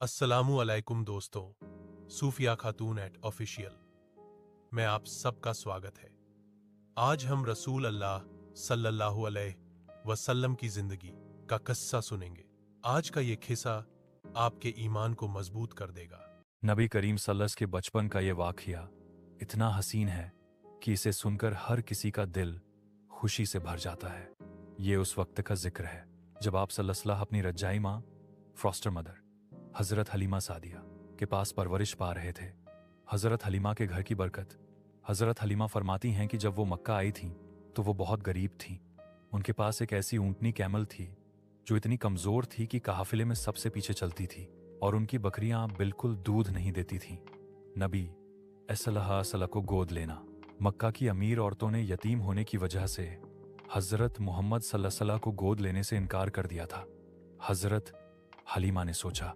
अस्सलामु अलैकुम दोस्तों, सूफिया खातून एट ऑफिशियल में आप सबका स्वागत है। आज हम रसूल अल्लाह सल्लल्लाहु अलैहि वसल्लम की जिंदगी का किस्सा सुनेंगे। आज का ये किस्सा आपके ईमान को मजबूत कर देगा। नबी करीम सल्लल्लाहु के बचपन का ये वाक़या इतना हसीन है कि इसे सुनकर हर किसी का दिल खुशी से भर जाता है। ये उस वक्त का जिक्र है जब आप सल्लल्लाहु अपनी रजाई माँ फॉस्टर मदर हज़रत हलीमा सादिया के पास परवरिश पा रहे थे। हज़रत हलीमा के घर की बरकत। हज़रत हलीमा फरमाती हैं कि जब वो मक्का आई थीं तो वो बहुत गरीब थीं। उनके पास एक ऐसी ऊँटनी कैमल थी जो इतनी कमज़ोर थी कि काफ़िले में सबसे पीछे चलती थी और उनकी बकरियां बिल्कुल दूध नहीं देती थीं। नबी सल्लल्लाहु अलैहि वसल्लम को गोद लेना। मक्का की अमीर औरतों ने यतीम होने की वजह से हज़रत मोहम्मद सल्लल्लाहु अलैहि वसल्लम को गोद लेने से इनकार कर दिया था। हज़रत हलीमा ने सोचा,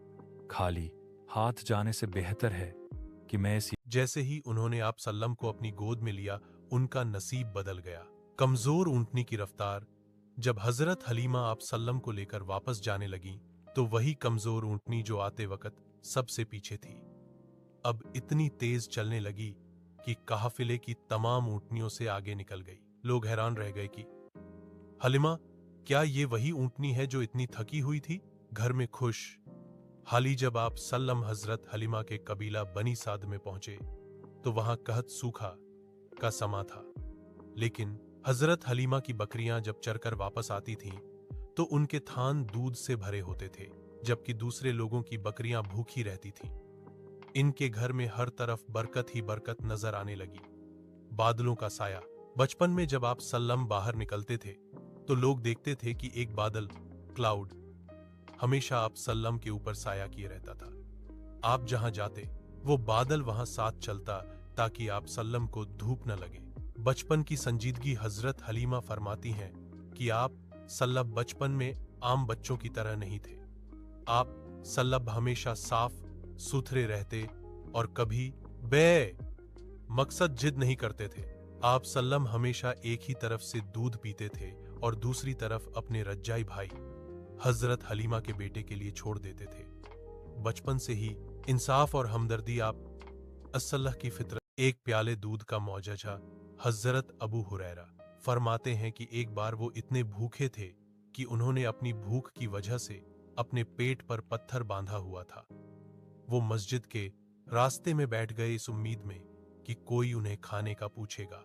खाली हाथ जाने से बेहतर है कि मैं इस जैसे ही उन्होंने आप सल्लम को अपनी गोद में लिया, उनका नसीब बदल गया। कमजोर ऊँटनी की रफ्तार जब हजरत हलीमा आप सल्लम को लेकर वापस जाने लगी तो वही कमजोर ऊँटनी जो आते वक्त सबसे पीछे थी अब इतनी तेज चलने लगी कि काफिले की तमाम ऊँटनियों से आगे निकल गई। लोग हैरान रह गए कि हलीमा, क्या ये वही ऊँटनी है जो इतनी थकी हुई थी? घर में खुश हाली जब आप सल्लम हजरत हलीमा के कबीला बनी साद में पहुंचे तो वहां कहत सूखा का समा था, लेकिन हजरत हलीमा की बकरियां जब चरकर वापस आती थीं तो उनके थान दूध से भरे होते थे, जबकि दूसरे लोगों की बकरियां भूखी रहती थीं। इनके घर में हर तरफ बरकत ही बरकत नजर आने लगी। बादलों का साया। बचपन में जब आप सल्लम बाहर निकलते थे तो लोग देखते थे कि एक बादल क्लाउड हमेशा आप सल्लम के ऊपर साया किए रहता था। आप जहां जाते वो बादल वहां साथ चलता ताकि आप सल्लम को धूप न लगे। बचपन की संजीदगी। हजरत हलीमा फरमाती हैं कि आप सल्लम बचपन में आम बच्चों की तरह नहीं थे। आप सल्लम हमेशा साफ सुथरे रहते और कभी बे मकसद जिद नहीं करते थे। आप सल्लम हमेशा एक ही तरफ से दूध पीते थे और दूसरी तरफ अपने रज्जाई भाई हजरत हलीमा के बेटे के लिए छोड़ देते थे। बचपन से ही इंसाफ और हमदर्दी आप असल्लह की फितरत। एक प्याले दूध का मौजज़ा। हजरत अबू हुरैरा फरमाते हैं कि एक बार वो इतने भूखे थे कि उन्होंने अपनी भूख की वजह से अपने पेट पर पत्थर बांधा हुआ था। वो मस्जिद के रास्ते में बैठ गए इस उम्मीद में कि कोई उन्हें खाने का पूछेगा।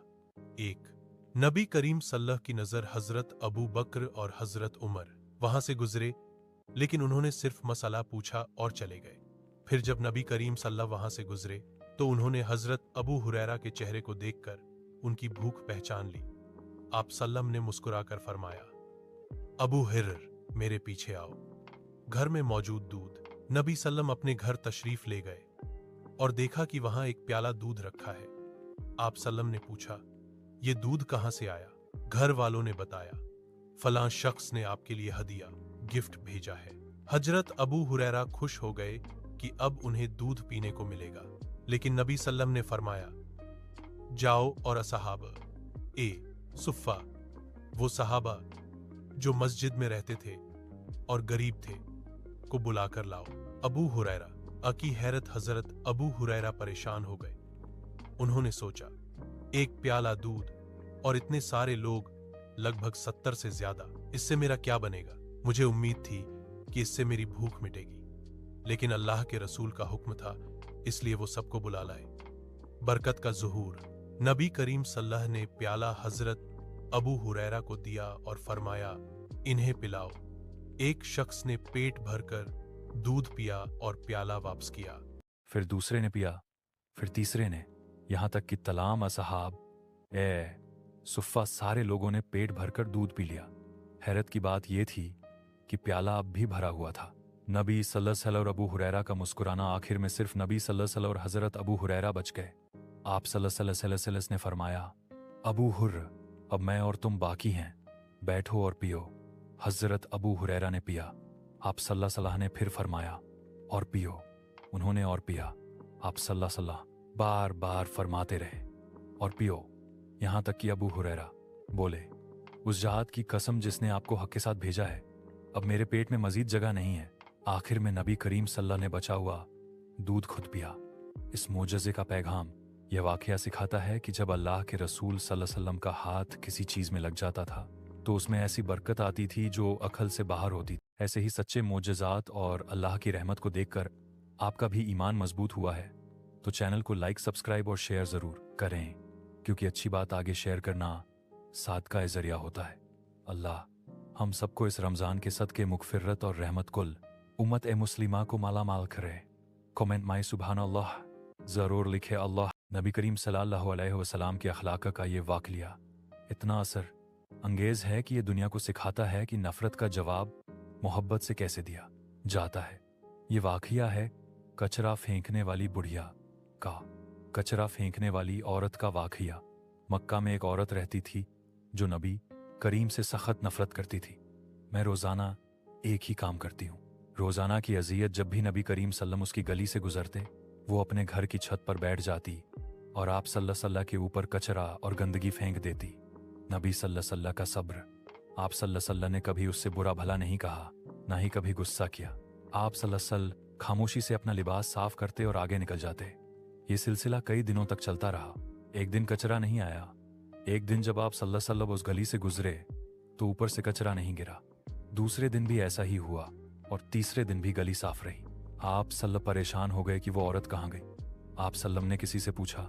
एक नबी करीम सल्लल्लाहु की नजर हजरत अबू बकर और हजरत उमर वहां से गुजरे, लेकिन उन्होंने सिर्फ मसला पूछा और चले गए। फिर जब नबी करीम सल्लल्लाहु वहां से गुजरे तो उन्होंने हजरत अबू हुरैरा के चेहरे को देखकर उनकी भूख पहचान ली। आप सल्लम ने मुस्कुराकर फरमाया, अबू हिर्र, मेरे पीछे आओ। घर में मौजूद दूध। नबी सल्लम अपने घर तशरीफ ले गए और देखा कि वहां एक प्याला दूध रखा है। आप सल्लम ने पूछा, ये दूध कहां से आया? घर वालों ने बताया, फलां शख्स ने आपके लिए हदिया गिफ्ट भेजा है। हजरत अबू हुरैरा खुश हो गए कि अब उन्हें दूध पीने को मिलेगा, लेकिन नबी सल्लम ने फरमाया, जाओ और असहाबा सुफ़ा, वो सहाबा जो मस्जिद में रहते थे और गरीब थे, को बुलाकर लाओ। अबू हुरैरा की हैरत। हजरत अबू हुरैरा परेशान हो गए। उन्होंने सोचा, एक प्याला दूध और इतने सारे लोग, लगभग 70 से ज्यादा, इससे मेरा क्या बनेगा? मुझे उम्मीद थी कि इससे मेरी भूख मिटेगी, लेकिन अल्लाह के रसूल का हुक्म था, इसलिए वो सबको बुला लाए। बरकत का ज़ुहूर। नबी करीम सल्लल्लाहु ने प्याला हजरत अबू हुरैरा को दिया और फरमाया, इन्हें पिलाओ। एक शख्स ने पेट भरकर दूध पिया और प्याला वापस किया। फिर दूसरे ने पिया, फिर तीसरे ने, यहां तक कि तलाम असहाब सुफ़ा सारे लोगों ने पेट भरकर दूध पी लिया। हैरत की बात यह थी कि प्याला अब भी भरा हुआ था। नबी सल्लल्लाहु अलैहि वसल्लम और अबू हुरैरा का मुस्कुराना। आखिर में सिर्फ नबी सल्लल्लाहु अलैहि वसल्लम और हजरत अबू हुरैरा बच गए। आप सल्लल्लाहु अलैहि वसल्लम ने फरमाया, अबू हुर्र, अब मैं और तुम बाकी हैं, बैठो और पियो। हजरत अबू हुरैरा ने पिया। आप सल्लल्लाहु अलैहि वसल्लम ने फिर फरमाया, और पियो। उन्होंने और पिया। आप सल्लल्लाहु अलैहि वसल्लम बार बार फरमाते रहे, और पियो, यहां तक कि अबू हुरैरा बोले, उस जात की कसम जिसने आपको हक के साथ भेजा है, अब मेरे पेट में मजीद जगह नहीं है। आखिर में नबी करीम सल्लल्लाहु ने बचा हुआ दूध खुद पिया। इस मोजज़े का पैगाम यह वाक़या सिखाता है कि जब अल्लाह के रसूल सल्लल्लाहु अलैहि वसल्लम का हाथ किसी चीज़ में लग जाता था तो उसमें ऐसी बरकत आती थी जो अकल से बाहर होती थी। ऐसे ही सच्चे मोजज़ात और अल्लाह की रहमत को देखकर आपका भी ईमान मजबूत हुआ है तो चैनल को लाइक, सब्सक्राइब और शेयर ज़रूर करें, क्योंकि अच्छी बात आगे शेयर करना सादका ज़रिया होता है। अल्लाह हम सबको इस रमज़ान के सदक़े मुग़फ़िरत और रहमत कुल उम्मत ए मुस्लिमा को माला माल करे। कमेंट माई सुबहान अल्लाह ज़रूर लिखे। अल्लाह नबी करीम सल्लल्लाहु अलैहि वसल्लम के अखलाक का ये वाक़या इतना असर अंगेज़ है कि ये दुनिया को सिखाता है कि नफ़रत का जवाब मोहब्बत से कैसे दिया जाता है। ये वाक़या है कचरा फेंकने वाली बुढ़िया का। कचरा फेंकने वाली औरत का वाक़या। मक्का में एक औरत रहती थी जो नबी करीम से सख्त नफ़रत करती थी। मैं रोज़ाना एक ही काम करती हूँ। रोज़ाना की अज़ियत जब भी नबी करीम सल्लम उसकी गली से गुजरते वो अपने घर की छत पर बैठ जाती और आप सल्लल्लाहु अलैहि वसल्लम के ऊपर कचरा और गंदगी फेंक देती। नबी सल्लल्लाहु अलैहि वसल्लम का सब्र। आप सल्लल्लाहु अलैहि वसल्लम ने कभी उससे बुरा भला नहीं कहा, ना ही कभी गुस्सा किया। आप सल्लल्लाहु अलैहि वसल्लम खामोशी से अपना लिबास साफ करते और आगे निकल जाते। ये सिलसिला कई दिनों तक चलता रहा। एक दिन कचरा नहीं आया। एक दिन जब आप सल्लल्लाहु अलैहि वसल्लम उस गली से गुजरे तो ऊपर से कचरा नहीं गिरा। दूसरे दिन भी ऐसा ही हुआ और तीसरे दिन भी गली साफ रही। आप सल्लल्लाहु परेशान हो गए कि वो औरत कहाँ गई। आप सल्लम ने किसी से पूछा,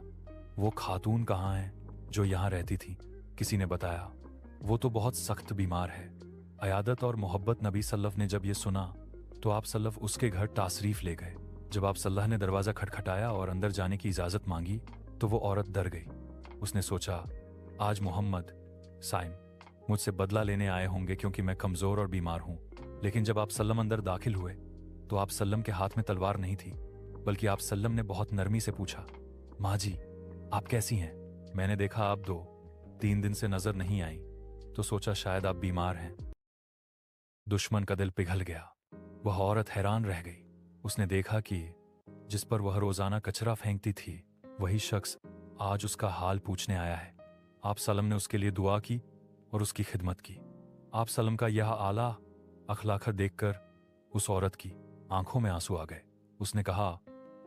वो खातून कहाँ है जो यहाँ रहती थी? किसी ने बताया, वो तो बहुत सख्त बीमार है। अयादत और मोहब्बत नबी सल्लल्लाहु ने जब ये सुना तो आप सल्लल्लाहु उसके घर ताशरीफ ले गए। जब आप सल्लल्लाहु ने दरवाज़ा खटखटाया और अंदर जाने की इजाज़त मांगी तो वो औरत डर गई। उसने सोचा, आज मोहम्मद साइम मुझसे बदला लेने आए होंगे क्योंकि मैं कमज़ोर और बीमार हूँ। लेकिन जब आप सल्लम अंदर दाखिल हुए तो आप सल्लम के हाथ में तलवार नहीं थी, बल्कि आप सल्लम ने बहुत नरमी से पूछा, माँ जी आप कैसी हैं? मैंने देखा आप 2-3 दिन से नजर नहीं आई तो सोचा शायद आप बीमार हैं। दुश्मन का दिल पिघल गया। वह औरत हैरान रह गई। उसने देखा कि जिस पर वह रोजाना कचरा फेंकती थी वही शख्स आज उसका हाल पूछने आया है। आप सल्लम ने उसके लिए दुआ की और उसकी खिदमत की। आप सल्लम का यह आला अखलाक देखकर उस औरत की आंखों में आंसू आ गए। उसने कहा,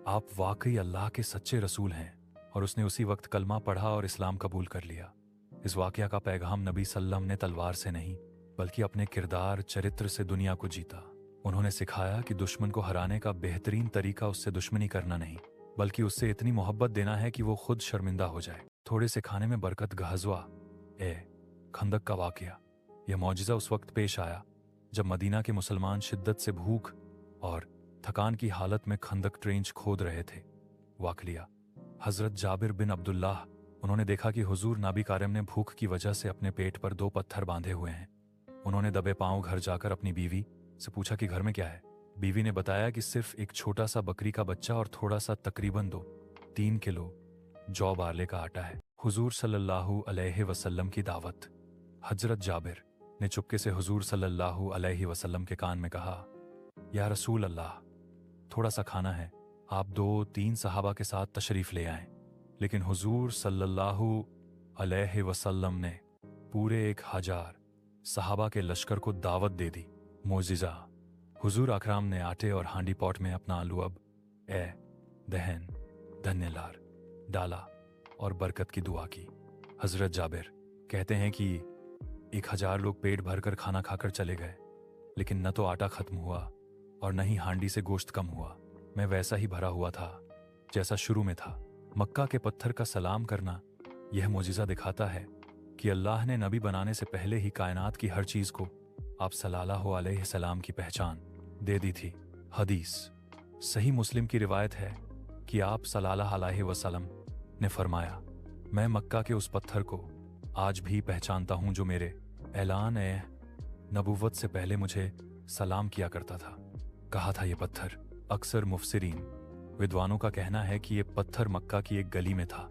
आप वाकई अल्लाह के सच्चे रसूल हैं। और उसने उसी वक्त कलमा पढ़ा और इस्लाम कबूल कर लिया। इस वाकया का पैगाम नबी सल्लम ने तलवार से नहीं बल्कि अपने किरदार चरित्र से दुनिया को जीता। उन्होंने सिखाया कि दुश्मन को हराने का बेहतरीन तरीका उससे दुश्मनी करना नहीं बल्कि उससे इतनी मोहब्बत देना है कि वो खुद शर्मिंदा हो जाए। थोड़े से खाने में बरकत। गज़वा ए खंदक का वाकया। यह मौजिज़ा उस वक्त पेश आया जब मदीना के मुसलमान शिद्दत से भूख और थकान की हालत में खंदक ट्रेंच खोद रहे थे। वाकलिया हज़रत जाबिर बिन अब्दुल्लाह। उन्होंने देखा कि हुजूर नाबी कारिम ने भूख की वजह से अपने पेट पर 2 पत्थर बांधे हुए हैं। उन्होंने दबे पांव घर जाकर अपनी बीवी से पूछा कि घर में क्या है। बीवी ने बताया कि सिर्फ एक छोटा सा बकरी का बच्चा और थोड़ा सा तकरीबन 2-3 किलो जौ बारले का आटा है। हुजूर सल्लल्लाहु अलैहि वसल्लम की दावत। हजरत जाबिर ने चुपके से हुजूर सल्लल्लाहु अलैहि वसल्लम के कान में कहा, या रसूल अल्लाह, थोड़ा सा खाना है, आप 2-3 सहाबा के साथ तशरीफ ले आएं। लेकिन हुजूर सल्लल्लाहु अलैहि वसल्लम ने पूरे 1000 सहाबा के लश्कर को दावत दे दी। मोजिज़ा हुजूर अकराम ने आटे और हांडी पॉट में अपना आलू अब दहन धन्यलार डाला और बरकत की दुआ की। हजरत जाबिर कहते हैं कि 1000 लोग पेट भरकर खाना खाकर चले गए, लेकिन न तो आटा खत्म हुआ और न ही हांडी से गोश्त कम हुआ। मैं वैसा ही भरा हुआ था जैसा शुरू में था। मक्का के पत्थर का सलाम करना यह मोजिज़ा दिखाता है कि अल्लाह ने नबी बनाने से पहले ही कायनात की हर चीज़ को आप सल्लल्लाहु अलैहि सलाम की पहचान दे दी थी। हदीस सही मुस्लिम की रिवायत है कि आप सल्लल्लाहु अलैहि वसल्लम ने फरमाया, मैं मक्का के उस पत्थर को आज भी पहचानता हूँ जो मेरे ऐलान नबुव्वत से पहले मुझे सलाम किया करता था। कहा था ये पत्थर। अक्सर मुफसिरीन विद्वानों का कहना है कि ये पत्थर मक्का की एक गली में था।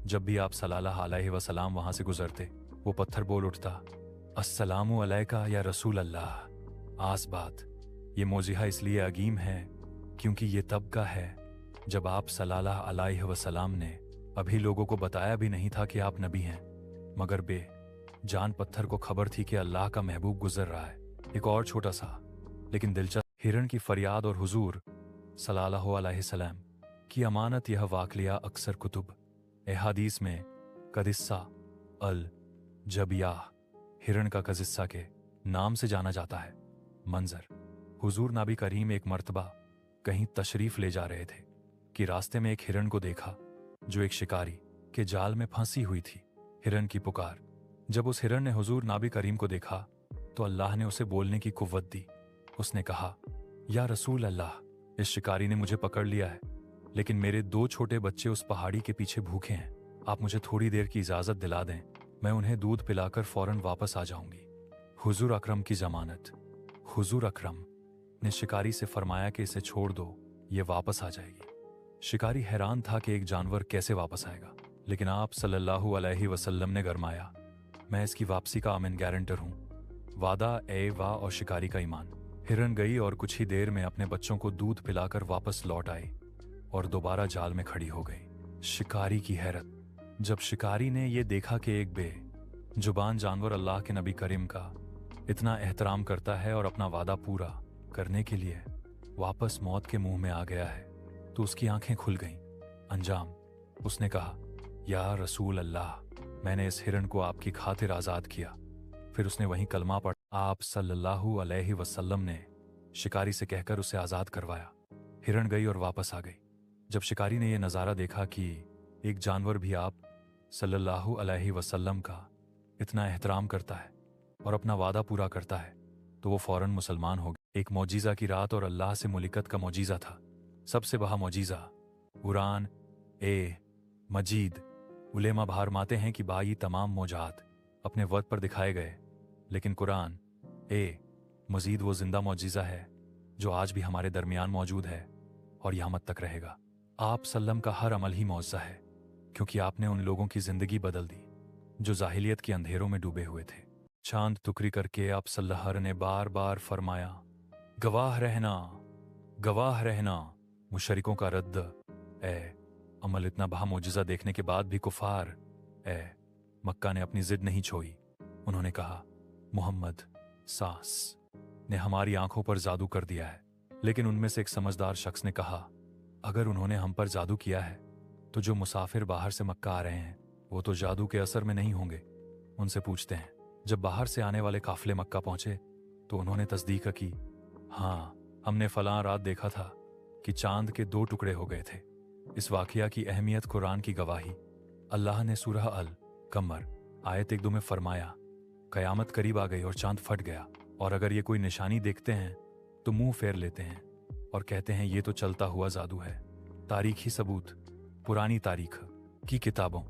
जब भी आप सल्लल्लाहु अलैहि वसल्लम वहां से गुजरते वो पत्थर बोल उठता, अस्सलामु अलैका या रसूल अल्लाह। आस बात ये मोजिहा इसलिए अगीम है क्योंकि ये तब का है जब आप सल्लल्लाहु अलैहि वसल्लम ने अभी लोगों को बताया भी नहीं था कि आप नबी हैं, मगर जान पत्थर को खबर थी कि अल्लाह का महबूब गुजर रहा है। एक और छोटा सा लेकिन दिलचस्प हिरण की फरियाद और हुजूर सल्लल्लाहु अलैहि वसल्लम की अमानत। यह वाकया अक्सर कुतुब हदीस में कदिस्सा अल जबियाह, हिरण का कजिस्सा के नाम से जाना जाता है। मंजर: हुजूर नबी करीम एक मर्तबा कहीं तशरीफ ले जा रहे थे कि रास्ते में एक हिरण को देखा जो एक शिकारी के जाल में फंसी हुई थी। हिरण की पुकार: जब उस हिरण ने हुजूर नबी करीम को देखा तो अल्लाह ने उसे बोलने की कुव्वत दी। उसने कहा, या रसूल अल्लाह, इस शिकारी ने मुझे पकड़ लिया है, लेकिन मेरे 2 छोटे बच्चे उस पहाड़ी के पीछे भूखे हैं। आप मुझे थोड़ी देर की इजाजत दिला दें, मैं उन्हें दूध पिलाकर फौरन वापस आ जाऊंगी। हुजूर अकरम की जमानत: हुजूर अकरम ने शिकारी से फरमाया कि इसे छोड़ दो, ये वापस आ जाएगी। शिकारी हैरान था कि एक जानवर कैसे वापस आएगा, लेकिन आप सल्लल्लाहु अलैहि वसल्लम ने गरमाया, मैं इसकी वापसी का आमिन गारंटर हूं। वादा ए वाह और शिकारी का ईमान। हिरण गई और कुछ ही देर में अपने बच्चों को दूध पिलाकर वापस लौट आई और दोबारा जाल में खड़ी हो गई। शिकारी की हैरत: जब शिकारी ने यह देखा कि एक जुबान जानवर अल्लाह के नबी करीम का इतना एहतराम करता है और अपना वादा पूरा करने के लिए वापस मौत के मुंह में आ गया है, तो उसकी आंखें खुल गईं। अंजाम: उसने कहा, या रसूल अल्लाह, मैंने इस हिरण को आपकी खातिर आज़ाद किया। फिर उसने वहीं कलमा पढ़ा। आप सल्लल्लाहु अलैहि वसल्लम ने शिकारी से कहकर उसे आज़ाद करवाया। हिरण गई और वापस आ गई। जब शिकारी ने यह नज़ारा देखा कि एक जानवर भी आप सल्लल्लाहु अलैहि वसल्लम का इतना एहतराम करता है और अपना वादा पूरा करता है, तो वो फौरन मुसलमान हो गया। एक मौजीज़ा की रात और अल्लाह से मुलिकत का मौजीज़ा था। सबसे बड़ा मौजीज़ा कुरान मजीद। उलेमा फरमाते हैं कि बाई तमाम मौजात अपने वक्त पर दिखाए गए, लेकिन कुरान मजीद वो जिंदा मौजीज़ा है जो आज भी हमारे दरमियान मौजूद है और यामत तक रहेगा। आप सल्लम का हर अमल ही मौज़ा है, क्योंकि आपने उन लोगों की जिंदगी बदल दी जो जाहिलियत के अंधेरों में डूबे हुए थे। चांद टुकरी करके आप सल्लल्लाहु ने बार बार फरमाया, गवाह रहना, गवाह रहना। मुशरिकों का रद्द अमल। इतना बहा मौजज़ा देखने के बाद भी कुफार मक्का ने अपनी जिद नहीं छोड़ी। उन्होंने कहा, मोहम्मद सास ने हमारी आंखों पर जादू कर दिया है। लेकिन उनमें से एक समझदार शख्स ने कहा, अगर उन्होंने हम पर जादू किया है तो जो मुसाफिर बाहर से मक्का आ रहे हैं वो तो जादू के असर में नहीं होंगे। उनसे पूछते हैं। जब बाहर से आने वाले काफिले मक्का पहुंचे तो उन्होंने तस्दीक की, हाँ, हमने फलां रात देखा था कि चांद के 2 टुकड़े हो गए थे। इस वाकया की अहमियत कुरान की गवाही। अल्लाह ने सूरह अल कमर आयत 1-2 में फरमाया, कयामत करीब आ गई और चांद फट गया, और अगर ये कोई निशानी देखते हैं तो मुंह फेर लेते हैं और कहते हैं ये तो चलता हुआ जादू है। तारीखी सबूत। पुरानी तारीख की किताबों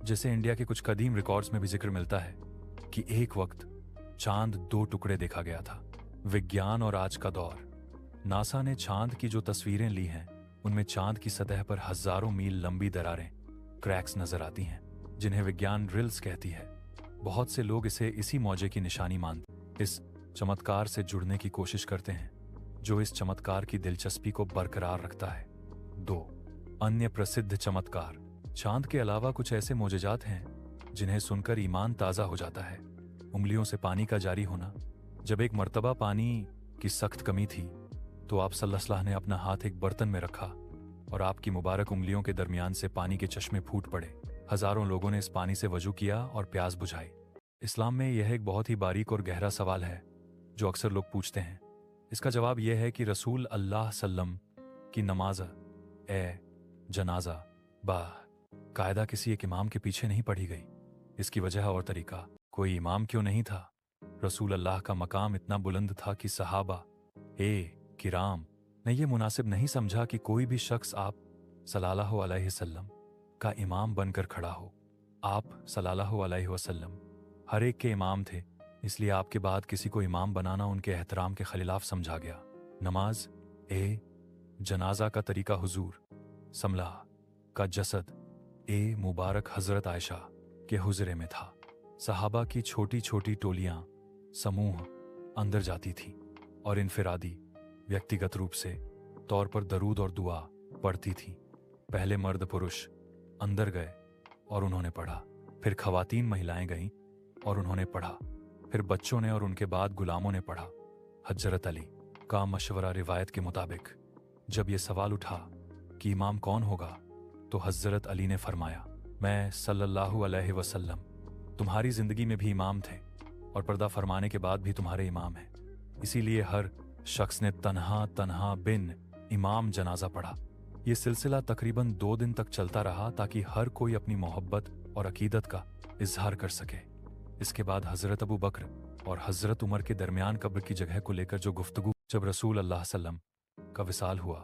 जैसे इंडिया के कुछ कदीम रिकॉर्ड्स में भी जिक्र मिलता है कि एक वक्त चांद 2 टुकड़े देखा गया था। विज्ञान और आज का दौर। नासा ने चांद की जो तस्वीरें ली हैं उनमें चांद की सतह पर हजारों मील लंबी दरारें, क्रैक्स नजर आती हैं, जिन्हें विज्ञान रिल्स कहती है। बहुत से लोग इसे इसी मौजे की निशानी मानते, इस चमत्कार से जुड़ने की कोशिश करते हैं जो इस चमत्कार की दिलचस्पी को बरकरार रखता है। 2 अन्य प्रसिद्ध चमत्कार। चांद के अलावा कुछ ऐसे मोजज़ात हैं जिन्हें सुनकर ईमान ताज़ा हो जाता है। उंगलियों से पानी का जारी होना। जब एक मर्तबा पानी की सख्त कमी थी तो आप सल्लल्लाहु अलैहि वसल्लम ने अपना हाथ एक बर्तन में रखा और आपकी मुबारक उंगलियों के दरमियान से पानी के चश्मे फूट पड़े। हजारों लोगों ने इस पानी से वजू किया और प्यास बुझाई। इस्लाम में यह एक बहुत ही बारीक और गहरा सवाल है जो अक्सर लोग पूछते हैं। इसका जवाब यह है कि रसूल अल्लाह सल्लम की नमाज जनाजा कायदा किसी एक इमाम के पीछे नहीं पढ़ी गई। इसकी वजह और तरीका। कोई इमाम क्यों नहीं था? रसूल अल्लाह का मकाम इतना बुलंद था कि सहाबा किराम ने यह मुनासिब नहीं समझा कि कोई भी शख्स आप सल्लल्लाहु अलैहि वसल्लम का इमाम बनकर खड़ा हो। आप सल्लल्लाहु अलैहि वसल्लम हर एक के इमाम थे, इसलिए आपके बाद किसी को इमाम बनाना उनके एहतराम के खिलाफ समझा गया। नमाज जनाजा का तरीका। हुजूर समला का जसद मुबारक हजरत आयशा के हुजरे में था। सहाबा की छोटी छोटी टोलियां समूह अंदर जाती थीं और इनफिरादी व्यक्तिगत रूप से तौर पर दरूद और दुआ पढ़ती थीं। पहले मर्द पुरुष अंदर गए और उन्होंने पढ़ा, फिर खवातीन महिलाएं गईं और उन्होंने पढ़ा, फिर बच्चों ने और उनके बाद गुलामों ने पढ़ा। हजरत अली का मशवरा रिवायत के मुताबिक जब ये सवाल उठा कि इमाम कौन होगा, तो हज़रत अली ने फरमाया, मैं सल्लल्लाहु अलैहि वसल्लम तुम्हारी ज़िंदगी में भी इमाम थे और पर्दा फरमाने के बाद भी तुम्हारे इमाम हैं। इसीलिए हर शख्स ने तन्हा तन्हा बिन इमाम जनाजा पढ़ा। ये सिलसिला तकरीबन 2 दिन तक चलता रहा ताकि हर कोई अपनी मोहब्बत और अकीदत का इजहार कर सके। इसके बाद हज़रत अबू बकर और हज़रत उमर के दरमियान कब्र की जगह को लेकर जो गुफ्तगू जब रसूल अल्लाह सल्लम का विसाल हुआ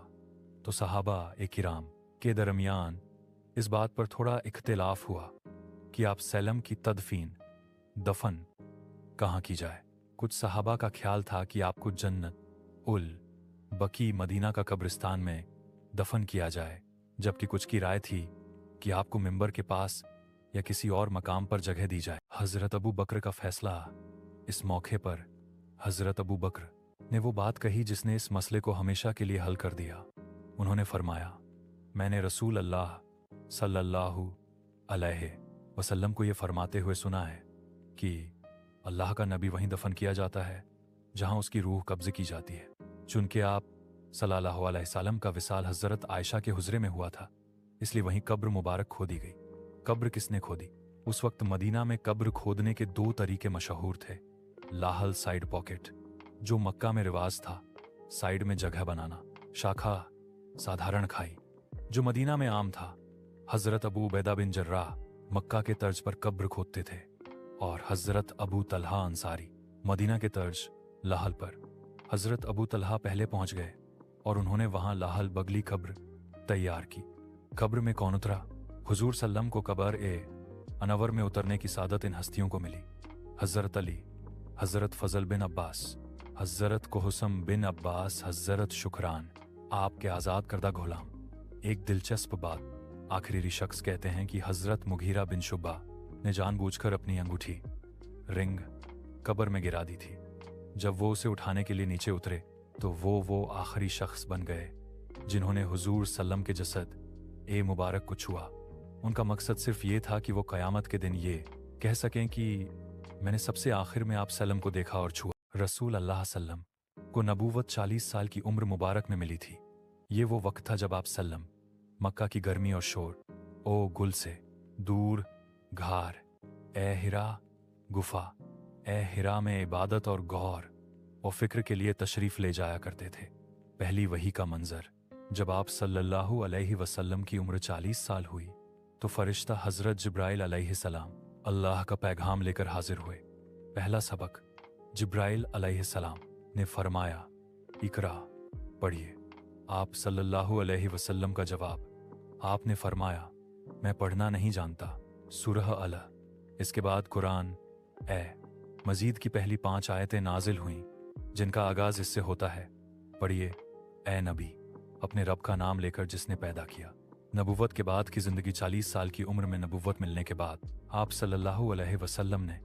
तो सहाबा ए किराम के दरमियान इस बात पर थोड़ा इख्तिलाफ हुआ कि आप सल्लम की तदफीन दफन कहाँ की जाए। कुछ सहाबा का ख्याल था कि आपको जन्नत उल बकी मदीना का कब्रिस्तान में दफन किया जाए, जबकि कुछ की राय थी कि आपको मिंबर के पास या किसी और मकाम पर जगह दी जाए। हज़रत अबू बकर का फैसला इस मौके पर हज़रत अबू बकर ने वो बात कही जिसने इस मसले को हमेशा के लिए हल कर दिया। उन्होंने फरमाया, मैंने रसूल अल्लाह सल्लल्लाहु अलैहि वसल्लम को ये फरमाते हुए सुना है कि अल्लाह का नबी वहीं दफन किया जाता है जहां उसकी रूह कब्ज़े की जाती है। चूंकि आप सल्लल्लाहु अलैहि वसल्लम का विसाल हज़रत आयशा के हुजरे में हुआ था, इसलिए वहीं कब्र मुबारक खोदी गई। कब्र किसने खोदी? उस वक्त मदीना में कब्र खोदने के 2 तरीके मशहूर थे। लाहल साइड पॉकेट, जो मक्का में रिवाज था, साइड में जगह बनाना। शाखा साधारण खाई, जो मदीना में आम था। हज़रत अबू उबैदा बिन जर्राह मक्का के तर्ज पर कब्र खोदते थे और हज़रत अबू तलहा अंसारी मदीना के तर्ज लाहल पर। हज़रत अबू तलहा पहले पहुंच गए और उन्होंने वहां लाहल बगली कब्र तैयार की। कब्र में कौन उतरा? हुजूर सल्लम को कब्र ए अनवर में उतरने की सादत इन हस्तियों को मिली। हज़रत अली, हज़रत फजल बिन अब्बास, हज़रत कोहसम बिन अब्बास, हज़रत शुक्रान, आपके आज़ाद करदा गुलाम। एक दिलचस्प बात, आखिरी शख्स कहते हैं कि हज़रत मुगीरा बिन शुबा ने जानबूझकर अपनी अंगूठी रिंग कब्र में गिरा दी थी। जब वो उसे उठाने के लिए नीचे उतरे तो वो आखिरी शख्स बन गए जिन्होंने हुजूर सल्लम के जसद ए मुबारक को छुआ। उनका मकसद सिर्फ ये था कि वो क़यामत के दिन ये कह सकें कि मैंने सबसे आखिर में आप सल्लम को देखा और छुआ। रसूल अल्लाह सल्लम को नबूवत 40 साल की उम्र मुबारक में मिली थी। ये वो वक्त था जब आप सल्लम मक्का की गर्मी और शोर, ओ गुल से दूर घार, ए हिरा गुफा, ए हिरा में इबादत और गौर और फिक्र के लिए तशरीफ ले जाया करते थे। पहली वही का मंजर, जब आप सल्लल्लाहु अलैहि वसल्लम की उम्र 40 साल हुई तो फरिश्ता हज़रत जिब्राइल अलैहिस्सलाम अल्लाह का पैगाम लेकर हाजिर हुए। पहला सबक, जिब्राइल अलैहिस्सलाम ने फरमाया, इकरा, पढ़िए। आप सल्लल्लाहु अलैहि वसल्लम का जवाब, आपने फरमाया, मैं पढ़ना नहीं जानता, सूरह अल। इसके बाद कुरान मजीद की पहली 5 आयतें नाजिल हुईं जिनका आगाज इससे होता है, पढ़िए, ए नबी, अपने रब का नाम लेकर जिसने पैदा किया। नबुव्वत के बाद की जिंदगी 40 साल की उम्र में नबुव्वत मिलने के बाद आप सल्लल्लाहु अलैहि वसल्लम ने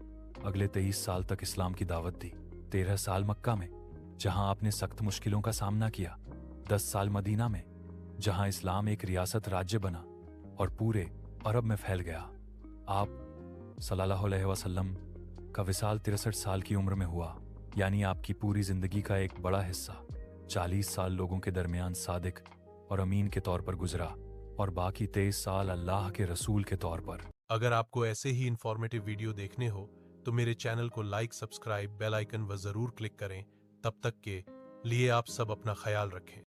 अगले 23 साल तक इस्लाम की दावत दी। 13 साल मक्का में जहां आपने सख्त मुश्किलों का सामना किया, 10 साल मदीना में जहां इस्लाम एक रियासत राज्य बना और पूरे अरब में फैल गया। आप सल्लल्लाहु अलैहि वसल्लम का विसाल 63 साल की उम्र में हुआ, यानी आपकी पूरी जिंदगी का एक बड़ा हिस्सा 40 साल लोगों के दरमियान सादिक और अमीन के तौर पर गुजरा और बाकी 23 साल अल्लाह के रसूल के तौर पर। अगर आपको ऐसे ही इंफॉर्मेटिव वीडियो देखने हो तो मेरे चैनल को लाइक, सब्सक्राइब, बेल आइकन व जरूर क्लिक करें। तब तक के लिए आप सब अपना ख्याल रखें।